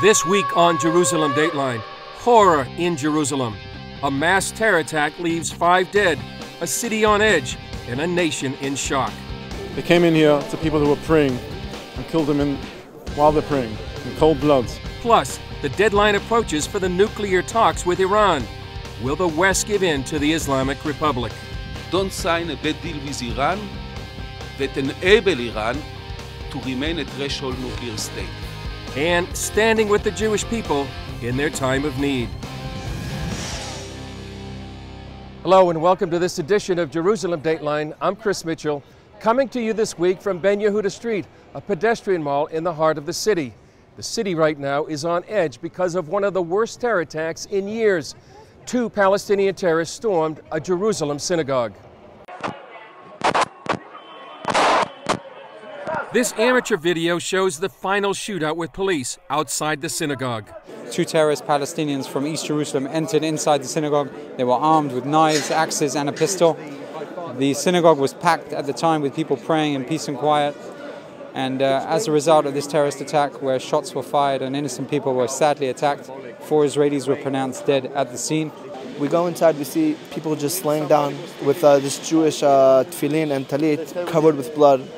This week on Jerusalem Dateline, horror in Jerusalem. A mass terror attack leaves 5 dead, a city on edge, and a nation in shock. They came in here to people who were praying and killed them while they're praying, in cold blood. Plus, the deadline approaches for the nuclear talks with Iran. Will the West give in to the Islamic Republic? Don't sign a bad deal with Iran that enable Iran to remain a threshold nuclear state. And standing with the Jewish people in their time of need. Hello and welcome to this edition of Jerusalem Dateline. I'm Chris Mitchell, coming to you this week from Ben Yehuda Street, a pedestrian mall in the heart of the city. The city right now is on edge because of one of the worst terror attacks in years. 2 Palestinian terrorists stormed a Jerusalem synagogue. This amateur video shows the final shootout with police outside the synagogue. 2 terrorist Palestinians from East Jerusalem entered inside the synagogue. They were armed with knives, axes, and a pistol. The synagogue was packed at the time with people praying in peace and quiet. And as a result of this terrorist attack, where shots were fired and innocent people were sadly attacked, 4 Israelis were pronounced dead at the scene. We go inside, we see people just laying down with this Jewish tefillin and talit covered with blood.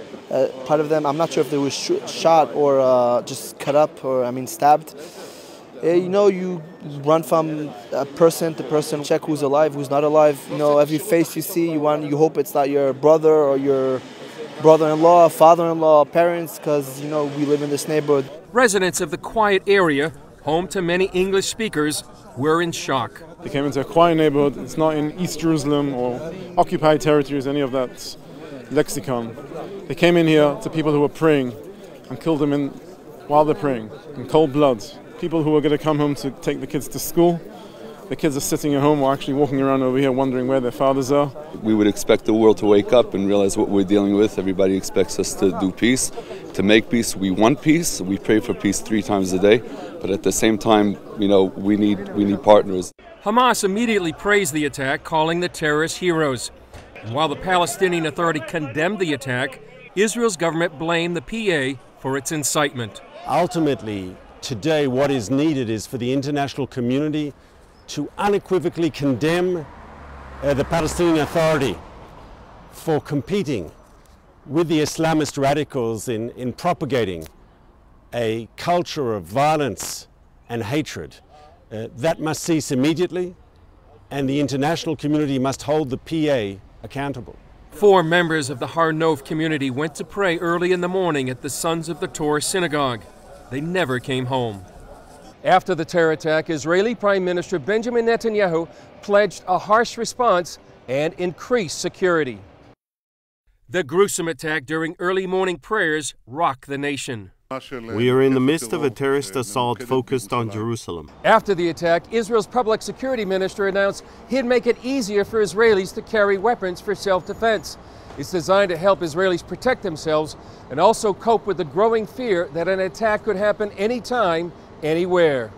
Part of them, I'm not sure if they were shot or just cut up or, stabbed. You run from person to person, check who's alive, who's not alive. Every face you see, you hope it's not your brother or your brother-in-law, father-in-law, parents, because, we live in this neighborhood. Residents of the quiet area, home to many English speakers, were in shock. They came into a quiet neighborhood. It's not in East Jerusalem or occupied territories, any of that lexicon. They came in here to people who were praying and killed them while they're praying, in cold blood. People who were going to come home to take the kids to school. The kids are sitting at home or actually walking around over here wondering where their fathers are. We would expect the world to wake up and realize what we're dealing with. Everybody expects us to do peace, to make peace. We want peace. We pray for peace 3 times a day. But at the same time, we need partners. Hamas immediately praised the attack, calling the terrorists heroes. And while the Palestinian Authority condemned the attack, Israel's government blamed the PA for its incitement. Ultimately, today what is needed is for the international community to unequivocally condemn the Palestinian Authority for competing with the Islamist radicals in propagating a culture of violence and hatred. That must cease immediately, and the international community must hold the PA accountable. 4 members of the Har Nof community went to pray early in the morning at the Sons of the Torah synagogue. They never came home. After the terror attack, Israeli Prime Minister Benjamin Netanyahu pledged a harsh response and increased security. The gruesome attack during early morning prayers rocked the nation. We are in the midst of a terrorist assault focused on Jerusalem. After the attack, Israel's public security minister announced he'd make it easier for Israelis to carry weapons for self-defense. It's designed to help Israelis protect themselves and also cope with the growing fear that an attack could happen anytime, anywhere.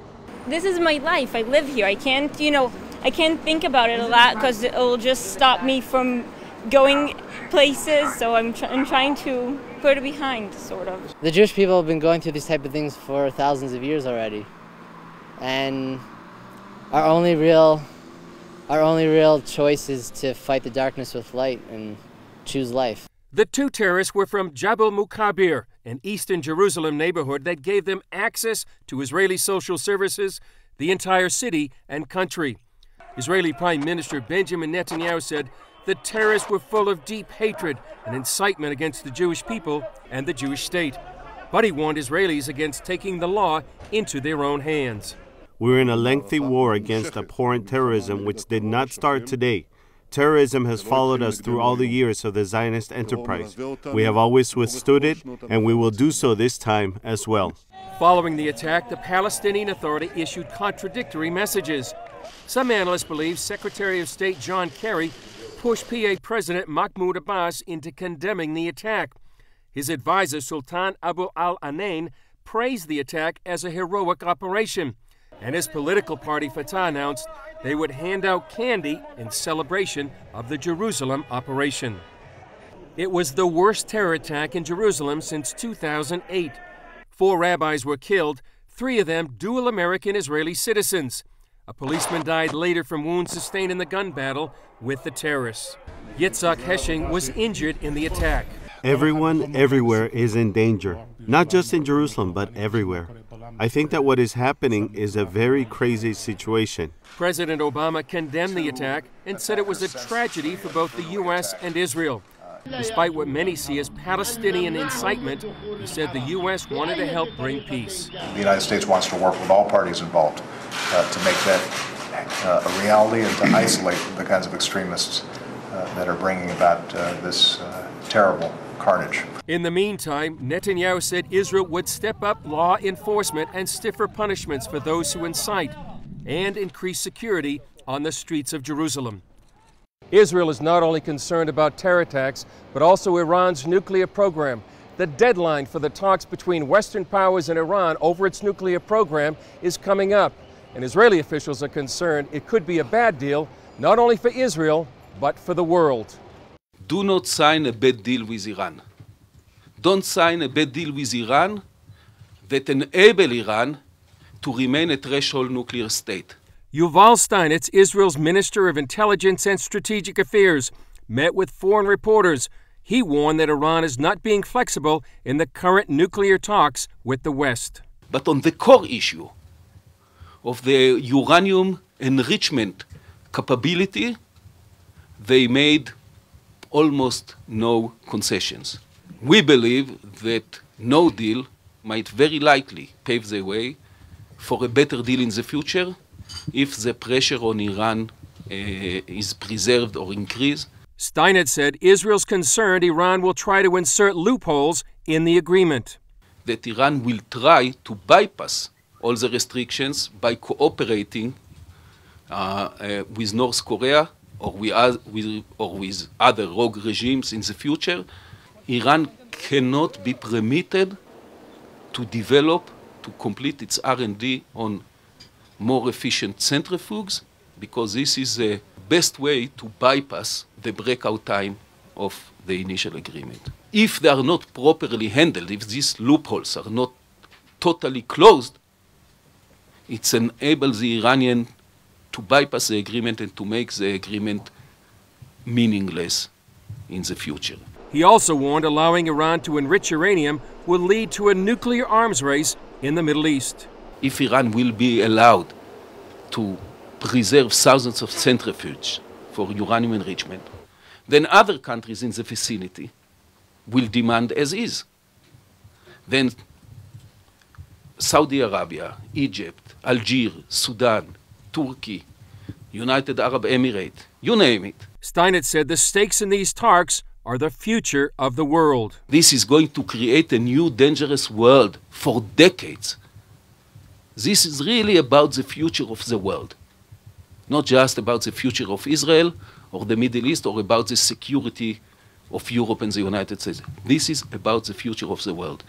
This is my life. I live here. I can't think about it a lot because it will just stop me from going places. So I'm trying to put it behind, sort of. The Jewish people have been going through these type of things for thousands of years already, and our only real choice is to fight the darkness with light and choose life. The 2 terrorists were from Jabal Mukabir, an eastern Jerusalem neighborhood that gave them access to Israeli social services, the entire city and country. Israeli Prime Minister Benjamin Netanyahu said the terrorists were full of deep hatred and incitement against the Jewish people and the Jewish state. But he warned Israelis against taking the law into their own hands. We're in a lengthy war against abhorrent terrorism which did not start today. Terrorism has followed us through all the years of the Zionist enterprise. We have always withstood it, and we will do so this time as well. Following the attack, the Palestinian Authority issued contradictory messages. Some analysts believe Secretary of State John Kerry pushed PA President Mahmoud Abbas into condemning the attack. His advisor Sultan Abu al-Anain praised the attack as a heroic operation. And his political party Fatah announced they would hand out candy in celebration of the Jerusalem operation. It was the worst terror attack in Jerusalem since 2008. 4 rabbis were killed, 3 of them dual American-Israeli citizens. A policeman died later from wounds sustained in the gun battle with the terrorists. Yitzhak Hesching was injured in the attack. Everyone, everywhere is in danger, not just in Jerusalem, but everywhere. I think that what is happening is a very crazy situation. President Obama condemned the attack and said it was a tragedy for both the U.S. and Israel. Despite what many see as Palestinian incitement, he said the U.S. wanted to help bring peace. The United States wants to work with all parties involved to make that a reality and to isolate the kinds of extremists that are bringing about this terrible carnage. In the meantime, Netanyahu said Israel would step up law enforcement and stiffer punishments for those who incite and increase security on the streets of Jerusalem. Israel is not only concerned about terror attacks, but also Iran's nuclear program. The deadline for the talks between Western powers and Iran over its nuclear program is coming up, and Israeli officials are concerned it could be a bad deal, not only for Israel, but for the world. Do not sign a bad deal with Iran. Don't sign a bad deal with Iran that enable Iran to remain a threshold nuclear state. Yuval Steinitz, Israel's Minister of Intelligence and Strategic Affairs, met with foreign reporters. He warned that Iran is not being flexible in the current nuclear talks with the West. But on the core issue of the uranium enrichment capability, they made almost no concessions. We believe that no deal might very likely pave the way for a better deal in the future if the pressure on Iran is preserved or increased. Steinitz said Israel's concerned Iran will try to insert loopholes in the agreement. That Iran will try to bypass all the restrictions by cooperating with North Korea or with other rogue regimes in the future. Iran cannot be permitted to develop, to complete its R&D on more efficient centrifuges, because this is the best way to bypass the breakout time of the initial agreement. If they are not properly handled, if these loopholes are not totally closed, it enables the Iranian to bypass the agreement and to make the agreement meaningless in the future. He also warned allowing Iran to enrich uranium will lead to a nuclear arms race in the Middle East. If Iran will be allowed to preserve thousands of centrifuges for uranium enrichment, then other countries in the vicinity will demand as is. Then Saudi Arabia, Egypt, Algeria, Sudan, Turkey, United Arab Emirates, you name it. Steinitz said the stakes in these talks are the future of the world. This is going to create a new dangerous world for decades. This is really about the future of the world, not just about the future of Israel or the Middle East or about the security of Europe and the United States. This is about the future of the world.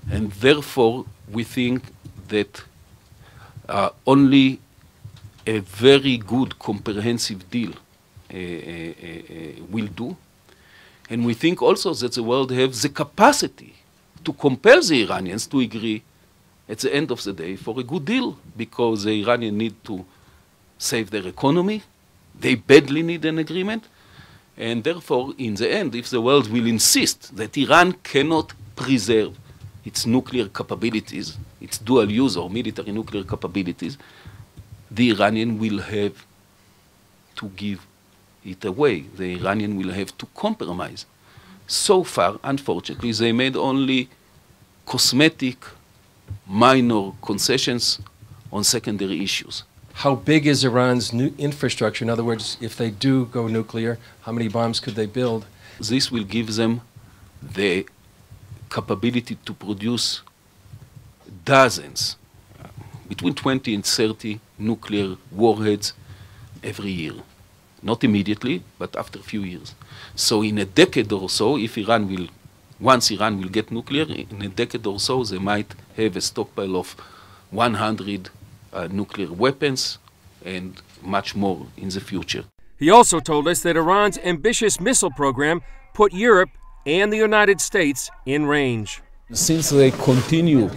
And therefore, we think that only a very good comprehensive deal will do. And we think also that the world has the capacity to compel the Iranians to agree at the end of the day for a good deal, because the Iranians need to save their economy. They badly need an agreement. And therefore, in the end, if the world will insist that Iran cannot preserve its nuclear capabilities, its dual use or military nuclear capabilities, the Iranian will have to give it away. The Iranian will have to compromise. So far, unfortunately, they made only cosmetic, minor concessions on secondary issues. How big is Iran's new infrastructure? In other words, if they do go nuclear, how many bombs could they build? This will give them the capability to produce dozens, between 20 and 30 nuclear warheads every year. Not immediately, but after a few years. So in a decade or so, if Iran will, once Iran will get nuclear, in a decade or so, they might have a stockpile of 100 nuclear weapons and much more in the future. He also told us that Iran's ambitious missile program put Europe and the United States in range. Since they continue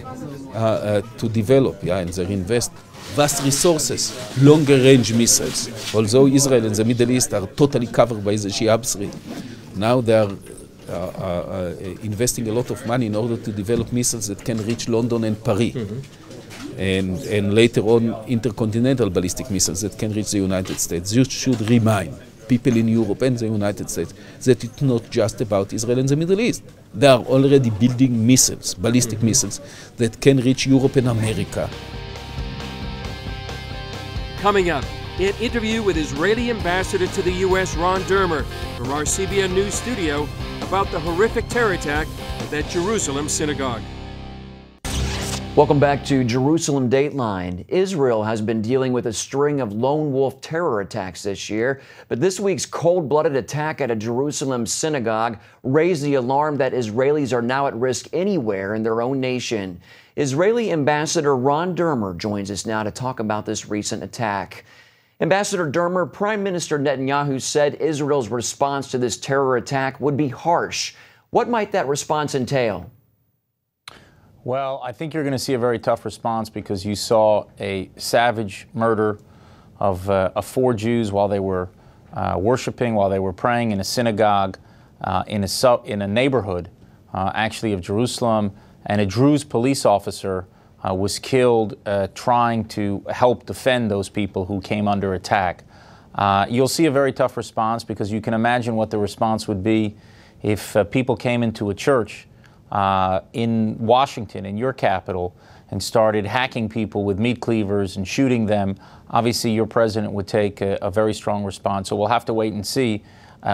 to develop, and they invest vast resources, longer-range missiles. Although Israel and the Middle East are totally covered by the Shia upstream, now they are investing a lot of money in order to develop missiles that can reach London and Paris. And later on, intercontinental ballistic missiles that can reach the United States. You should remind people in Europe and the United States that it's not just about Israel and the Middle East. They are already building missiles, ballistic missiles, that can reach Europe and America. Coming up, an interview with Israeli ambassador to the U.S., Ron Dermer, from our CBN News studio about the horrific terror attack at that Jerusalem synagogue. Welcome back to Jerusalem Dateline. Israel has been dealing with a string of lone wolf terror attacks this year, but this week's cold-blooded attack at a Jerusalem synagogue raised the alarm that Israelis are now at risk anywhere in their own nation. Israeli Ambassador Ron Dermer joins us now to talk about this recent attack. Ambassador Dermer, Prime Minister Netanyahu said Israel's response to this terror attack would be harsh. What might that response entail? Well, I think you're going to see a very tough response because you saw a savage murder of 4 Jews while they were worshiping, while they were praying in a synagogue in a neighborhood, actually, of Jerusalem, and a Druze police officer was killed trying to help defend those people who came under attack. You'll see a very tough response because you can imagine what the response would be if people came into a church in Washington, in your capital, and started hacking people with meat cleavers and shooting them. Obviously, your president would take a very strong response. So we'll have to wait and see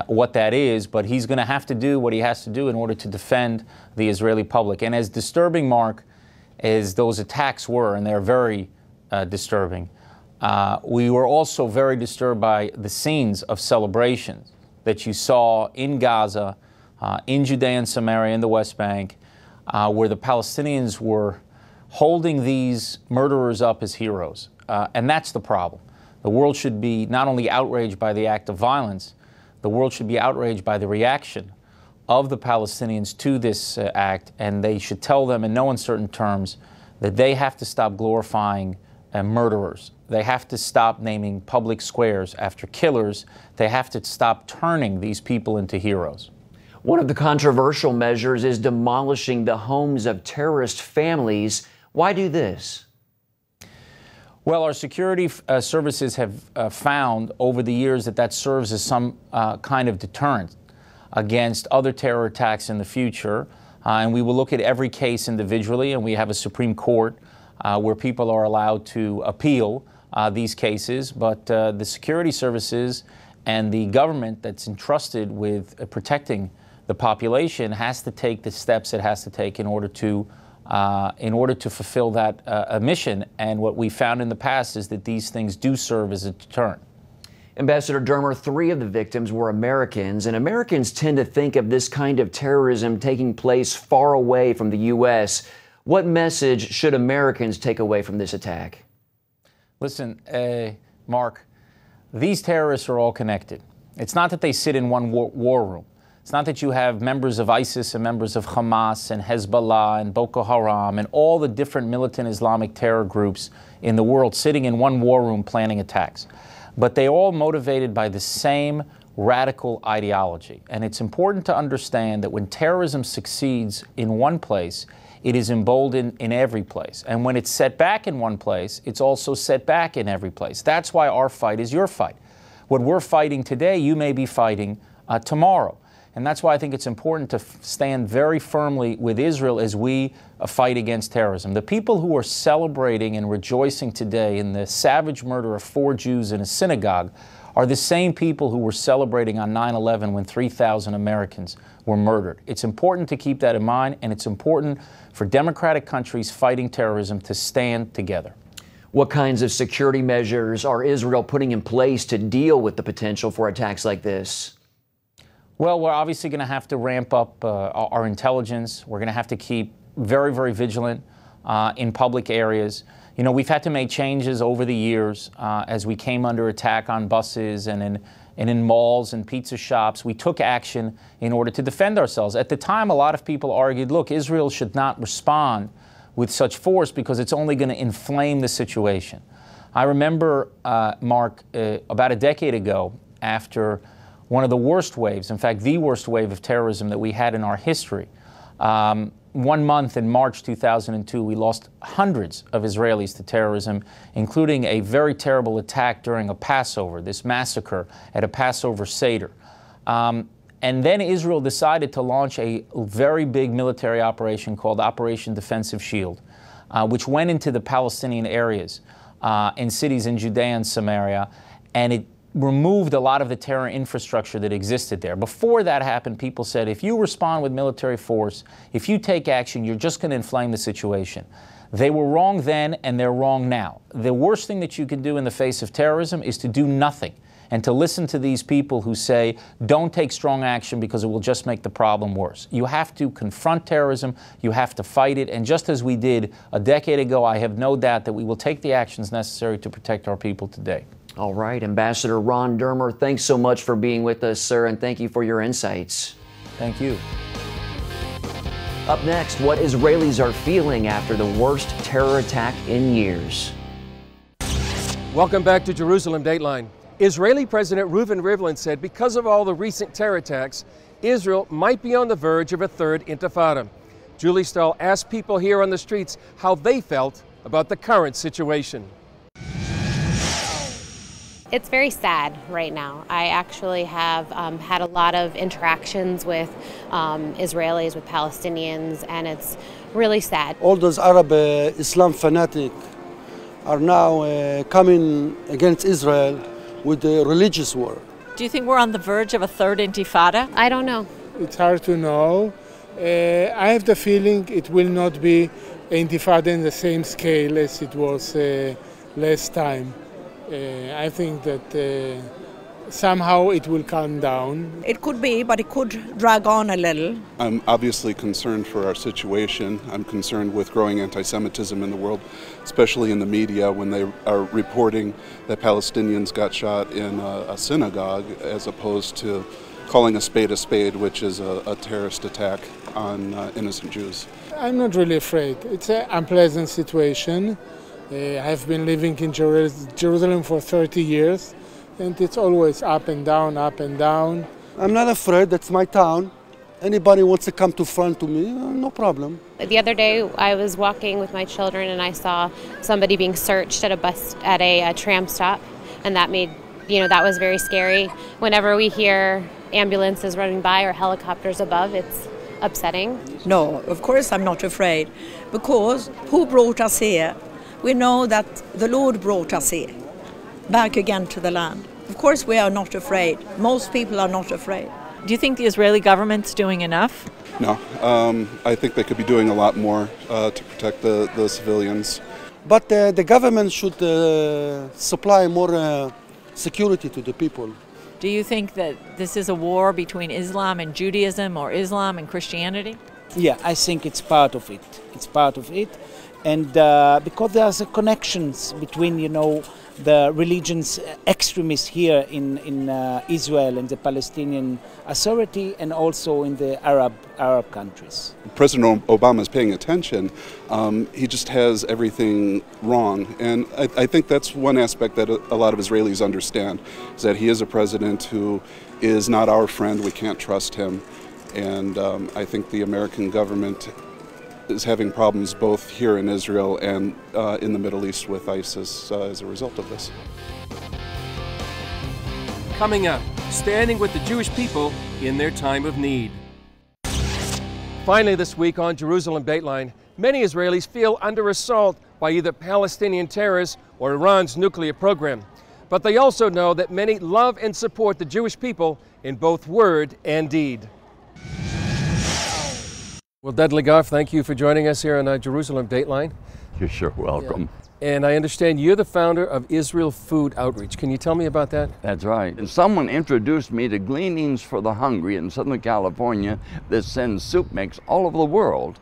what that is, but he's going to have to do what he has to do in order to defend the Israeli public. And as disturbing, Mark, as those attacks were, and they're very disturbing, we were also very disturbed by the scenes of celebrations that you saw in Gaza, in Judea and Samaria, in the West Bank, where the Palestinians were holding these murderers up as heroes. And that's the problem. The world should be not only outraged by the act of violence, the world should be outraged by the reaction of the Palestinians to this act, and they should tell them in no uncertain terms that they have to stop glorifying murderers. They have to stop naming public squares after killers. They have to stop turning these people into heroes. One of the controversial measures is demolishing the homes of terrorist families. Why do this? Well, our security services have found over the years that serves as some kind of deterrent against other terror attacks in the future. And we will look at every case individually, and we have a Supreme Court where people are allowed to appeal these cases. But the security services and the government that's entrusted with protecting the population has to take the steps it has to take in order to fulfill that mission. And what we found in the past is that these things do serve as a deterrent. Ambassador Dermer, 3 of the victims were Americans, and Americans tend to think of this kind of terrorism taking place far away from the U.S. What message should Americans take away from this attack? Listen, Mark, these terrorists are all connected. It's not that they sit in one war room. It's not that you have members of ISIS and members of Hamas and Hezbollah and Boko Haram and all the different militant Islamic terror groups in the world sitting in one war room planning attacks. But they're all motivated by the same radical ideology. And it's important to understand that when terrorism succeeds in one place, it is emboldened in every place. And when it's set back in one place, it's also set back in every place. That's why our fight is your fight. What we're fighting today, you may be fighting tomorrow. And that's why I think it's important to stand very firmly with Israel as we fight against terrorism. The people who are celebrating and rejoicing today in the savage murder of 4 Jews in a synagogue are the same people who were celebrating on 9/11 when 3,000 Americans were murdered. It's important to keep that in mind, and it's important for democratic countries fighting terrorism to stand together. What kinds of security measures are Israel putting in place to deal with the potential for attacks like this? Well, we're obviously going to have to ramp up our intelligence. We're going to have to keep very, very vigilant in public areas. You know, we've had to make changes over the years as we came under attack on buses and in malls and pizza shops. We took action in order to defend ourselves. At the time, a lot of people argued, look, Israel should not respond with such force because it's only going to inflame the situation. I remember, Mark, about a decade ago, after one of the worst waves, in fact, the worst wave of terrorism that we had in our history. 1 month in March 2002, we lost hundreds of Israelis to terrorism, including a very terrible attack during a Passover, this massacre at a Passover Seder. And then Israel decided to launch a very big military operation called Operation Defensive Shield, which went into the Palestinian areas in cities in Judea and Samaria, and it removed a lot of the terror infrastructure that existed there. Before that happened, people said, if you respond with military force, if you take action, you're just going to inflame the situation. They were wrong then, and they're wrong now. The worst thing that you can do in the face of terrorism is to do nothing and to listen to these people who say, don't take strong action because it will just make the problem worse. You have to confront terrorism, you have to fight it, and just as we did a decade ago, I have no doubt that we will take the actions necessary to protect our people today. All right, Ambassador Ron Dermer, thanks so much for being with us, sir, and thank you for your insights. Thank you. Up next, what Israelis are feeling after the worst terror attack in years. Welcome back to Jerusalem Dateline. Israeli President Reuven Rivlin said because of all the recent terror attacks, Israel might be on the verge of a third intifada. Julie Stahl asked people here on the streets how they felt about the current situation. It's very sad right now. I actually have had a lot of interactions with Israelis, with Palestinians, and it's really sad. All those Arab Islam fanatics are now coming against Israel with the religious war. Do you think we're on the verge of a third intifada? I don't know. It's hard to know. I have the feeling it will not be an intifada in the same scale as it was last time. I think that somehow it will calm down. It could be, but it could drag on a little. I'm obviously concerned for our situation. I'm concerned with growing anti-Semitism in the world, especially in the media when they are reporting that Palestinians got shot in a synagogue as opposed to calling a spade, which is a terrorist attack on innocent Jews. I'm not really afraid. It's an unpleasant situation. I've been living in Jerusalem for 30 years, and it's always up and down, up and down. I'm not afraid. That's my town. Anybody wants to come to front to me, no problem. The other day, I was walking with my children, and I saw somebody being searched at a tram stop, and that made, that was very scary. Whenever we hear ambulances running by or helicopters above, it's upsetting. No, of course I'm not afraid, because who brought us here? We know that the Lord brought us here, back again to the land. Of course we are not afraid. Most people are not afraid. Do you think the Israeli government's doing enough? No, I think they could be doing a lot more to protect the civilians. But the government should supply more security to the people. Do you think that this is a war between Islam and Judaism or Islam and Christianity? Yeah, I think it's part of it. It's part of it. And because there's connections between, the religions extremists here in Israel and the Palestinian Authority, and also in the Arab countries. President Obama is paying attention. He just has everything wrong, and I think that's one aspect that a lot of Israelis understand, is that he is a president who is not our friend. We can't trust him, and I think the American government is having problems both here in Israel and in the Middle East with ISIS as a result of this. Coming up, standing with the Jewish people in their time of need. Finally this week on Jerusalem Dateline, many Israelis feel under assault by either Palestinian terrorists or Iran's nuclear program. But they also know that many love and support the Jewish people in both word and deed. Well, Dudley Goff, thank you for joining us here on Jerusalem Dateline. You're sure welcome. Yeah. And I understand you're the founder of Israel Food Outreach. Can you tell me about that? That's right. And someone introduced me to Gleanings for the Hungry in Southern California that sends soup mix all over the world.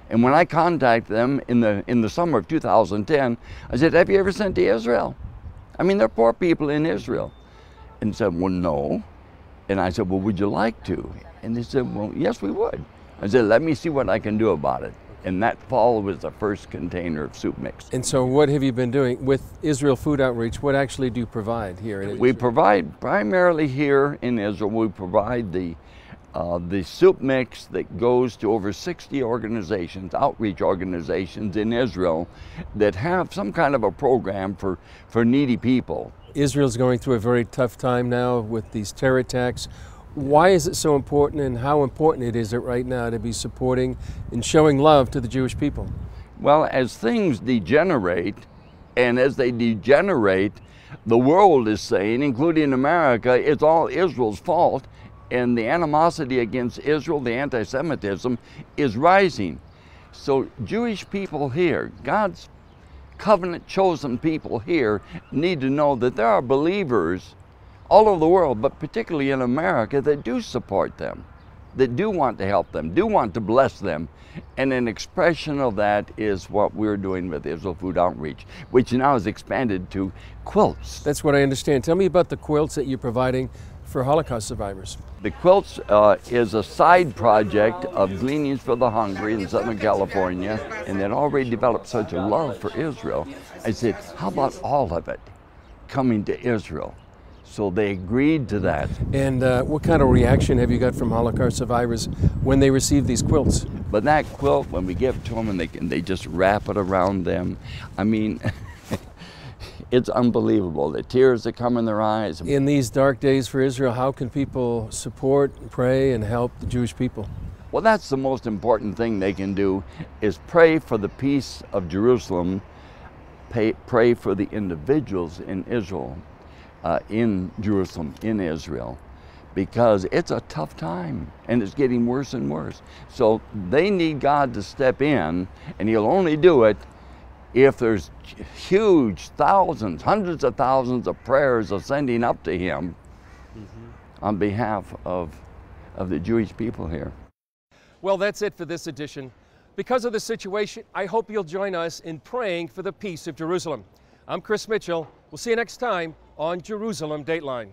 And when I contacted them in the summer of 2010, I said, have you ever sent to Israel? I mean, they're poor people in Israel. And said, well, no. And I said, well, would you like to? And they said, well, yes, we would. I said, let me see what I can do about it. And that fall was the first container of soup mix. And so what have you been doing with Israel Food Outreach? What actually do you provide here in Israel? We provide primarily here in Israel, we provide the soup mix that goes to over 60 organizations, outreach organizations in Israel that have some kind of a program for needy people. Israel's going through a very tough time now with these terror attacks. Why is it so important, and how important is it right now to be supporting and showing love to the Jewish people? Well, as things degenerate, and as they degenerate, the world is saying, including America, it's all Israel's fault, and the animosity against Israel, the anti-Semitism, is rising. So Jewish people here, God's covenant chosen people here, need to know that there are believers all over the world, but particularly in America, that do support them, that do want to help them, do want to bless them. And an expression of that is what we're doing with Israel Food Outreach, which now is expanded to quilts. That's what I understand. Tell me about the quilts that you're providing for Holocaust survivors. The quilts is a side project of Gleanings for the Hungry in Southern California, and it already developed such a love for Israel. I said, how about all of it coming to Israel? So they agreed to that. And what kind of reaction have you got from Holocaust survivors when they receive these quilts? But that quilt, when we give it to them and they just wrap it around them, I mean, it's unbelievable. The tears that come in their eyes. In these dark days for Israel, how can people support, pray, and help the Jewish people? Well, that's the most important thing they can do, is pray for the peace of Jerusalem, pray for the individuals in Israel, in Jerusalem, in Israel, because it's a tough time and it's getting worse and worse. So they need God to step in, and He'll only do it if there's huge thousands, hundreds of thousands of prayers ascending up to Him on behalf of the Jewish people here. Well, that's it for this edition. Because of the situation, I hope you'll join us in praying for the peace of Jerusalem. I'm Chris Mitchell. We'll see you next time on Jerusalem Dateline.